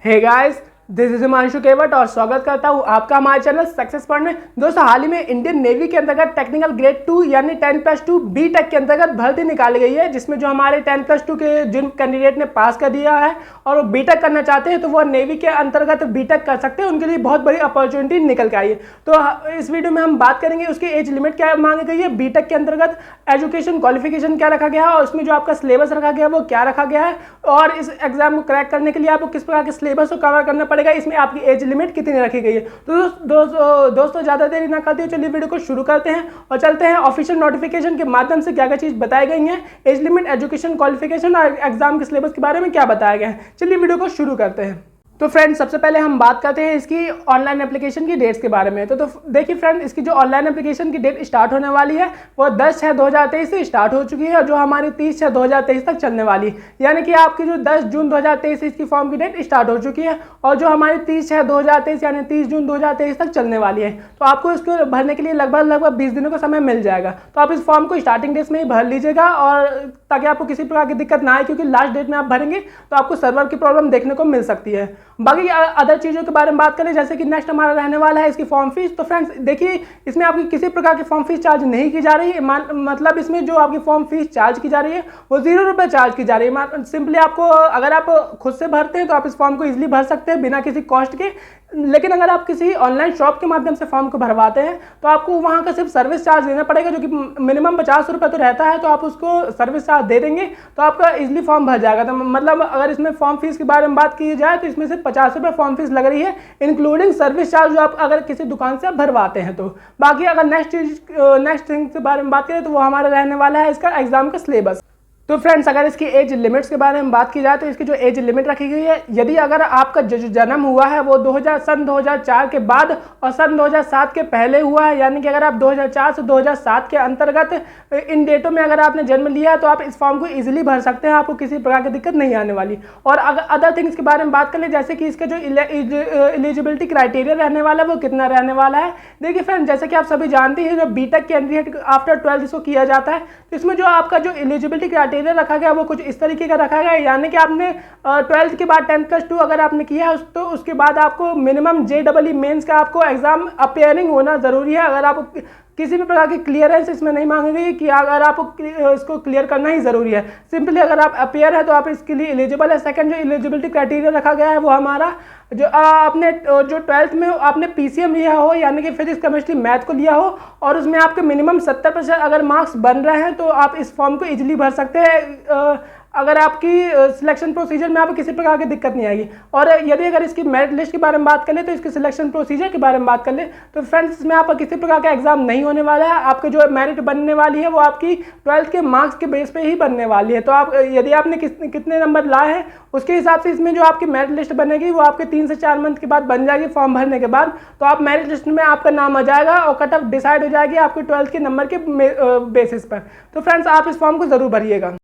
Hey guys, this is Himanshu Kewat और स्वागत करता हूं आपका हमारे चैनल सक्सेस पॉइंट में। दोस्तों, हाल ही में इंडियन नेवी के अंतर्गत टेक्निकल ग्रेड 2 यानी 10+2 B.Tech के अंतर्गत भर्ती निकाली गई है, जिसमें जो हमारे 10+2 के जिन कैंडिडेट ने पास कर दिया है और वो B.Tech करना चाहते हैं तो वो नेवी के अंतर्गत B.Tech कर सकते हैं। उनके लिए बहुत बड़ी अपॉर्चुनिटी निकल के आई है। तो इस वीडियो में हम बात करेंगे उसकी एज लिमिट क्या मांगी गई है, B.Tech के अंतर्गत एजुकेशन क्वालिफिकेशन क्या रखा गया है और उसमें जो आपका सिलेबस रखा गया है वो क्या रखा गया है, और इस एग्जाम को क्रैक करने के लिए आपको किस प्रकार के सिलेबस को कवर करना पड़ेगा, इसमें आपकी एज लिमिट कितनी रखी गई है। तो दोस्तों ज़्यादा देरी ना करते हुए चलिए वीडियो को शुरू करते हैं और चलते हैं ऑफिशियल नोटिफिकेशन के माध्यम से क्या क्या चीज़ बताई गई है, एज लिमिट, एजुकेशन क्वालिफिकेशन और एग्जाम के सिलेबस के बारे में क्या बताया गया है। चलिए वीडियो को शुरू करते हैं। तो फ्रेंड्स, सबसे पहले हम बात करते हैं इसकी ऑनलाइन एप्लीकेशन की डेट्स के बारे में। तो देखिए फ्रेंड, इसकी जो ऑनलाइन एप्लीकेशन की डेट स्टार्ट होने वाली है वो 10/6/2023 से स्टार्ट हो चुकी है और जो हमारी 30/6/2023 तक चलने वाली है। यानी कि आपकी जो 10 जून 2023 इसकी फॉर्म की डेट स्टार्ट हो चुकी है और जो हमारी 30/6/2023 यानी 30 जून 2023 तक चलने वाली है। तो आपको इसको भरने के लिए लगभग 20 दिनों का समय मिल जाएगा। तो आप इस फॉर्म को स्टार्टिंग डेट में ही भर लीजिएगा और ताकि आपको किसी प्रकार की दिक्कत ना आए, क्योंकि लास्ट डेट में आप भरेंगे तो आपको सर्वर की प्रॉब्लम देखने को मिल सकती है। बाकी अदर चीज़ों के बारे में बात करें, जैसे कि नेक्स्ट हमारा रहने वाला है इसकी फॉर्म फीस। तो फ्रेंड्स देखिए, इसमें आपकी किसी प्रकार की फॉर्म फीस चार्ज नहीं की जा रही है। मतलब इसमें जो आपकी फॉर्म फीस चार्ज की जा रही है वो 0 रुपये चार्ज की जा रही है। सिंपली आपको, अगर आप खुद से भरते हैं तो आप इस फॉर्म को इजीली भर सकते हैं बिना किसी कॉस्ट के। लेकिन अगर आप किसी ऑनलाइन शॉप के माध्यम से फॉर्म को भरवाते हैं तो आपको वहाँ का सिर्फ सर्विस चार्ज देना पड़ेगा, जो कि मिनिमम 50 रुपये तो रहता है। तो आप उसको सर्विस चार्ज दे देंगे तो आपका इजीली फॉर्म भर जाएगा। तो मतलब अगर इसमें फॉर्म फीस के बारे में बात की जाए तो इसमें सिर्फ 50 रुपये फॉर्म फीस लग रही है, इंक्लूडिंग सर्विस चार्ज, जो आप अगर किसी दुकान से आप भरवाते हैं तो। बाकी अगर नेक्स्ट थिंग के बारे में बात करें तो वो हमारा रहने वाला है इसका एग्जाम का सिलेबस। तो फ्रेंड्स, अगर इसकी एज लिमिट्स के बारे में बात की जाए तो इसकी जो एज लिमिट रखी गई है, यदि अगर आपका जो जन्म हुआ है वो सन 2004 के बाद और सन 2007 के पहले हुआ है, यानी कि अगर आप 2004 से 2007 के अंतर्गत इन डेटों में अगर आपने जन्म लिया है तो आप इस फॉर्म को इजीली भर सकते हैं, आपको किसी प्रकार की दिक्कत नहीं आने वाली। और अगर अदर थिंग्स के बारे में बात कर ले, जैसे कि इसका जो एलिजिबिलिटी क्राइटेरिया रहने वाला है वो कितना रहने वाला है। देखिए फ्रेंड्स, जैसे कि आप सभी जानते हैं, जो B.Tech कैंडिडेट आफ्टर 12 इसको किया जाता है, तो इसमें जो आपका जो एलिजिबिलिटी क्राइटेरिया रखा गया वो कुछ इस तरीके का रखा गया है। यानी कि आपने 12th के बाद 10+2 अगर आपने किया है तो उसके बाद आपको मिनिमम JEE मेंस का आपको एग्जाम अपियरिंग होना जरूरी है। अगर आप किसी भी प्रकार की क्लियरेंस इसमें नहीं मांगी गई कि अगर आपको इसको क्लियर करना ही जरूरी है। सिंपली अगर आप अपियर है तो आप इसके लिए एलिजिबल है। सेकंड जो एलिजिबिलिटी क्राइटेरिया रखा गया है वो हमारा जो आपने जो 12th में आपने PCM लिया हो, यानी कि फिजिक्स केमिस्ट्री मैथ को लिया हो, और उसमें आपके मिनिमम 70% अगर मार्क्स बन रहे हैं तो आप इस फॉर्म को इजीली भर सकते हैं। अगर आपकी सिलेक्शन प्रोसीजर में आपको किसी प्रकार की दिक्कत नहीं आएगी। और यदि अगर इसकी मेरिट लिस्ट के बारे में बात कर ले तो इसके सिलेक्शन प्रोसीजर के बारे में बात कर ले तो फ्रेंड्स, इसमें आपका किसी प्रकार का एग्जाम नहीं होने वाला है। आपके जो मेरिट बनने वाली है वो आपकी 12th के मार्क्स के बेस पे ही बनने वाली है। तो आप यदि आपने कितने नंबर लाए हैं उसके हिसाब से इसमें जो आपकी मेरिट लिस्ट बनेगी वो आपके 3 से 4 मंथ के बाद बन जाएगी फॉर्म भरने के बाद। तो आप मेरिट लिस्ट में आपका नाम आ जाएगा और कट ऑफ डिसाइड हो जाएगी आपके 12th के नंबर के बेसिस पर। तो फ्रेंड्स, आप इस फॉर्म को जरूर भरिएगा।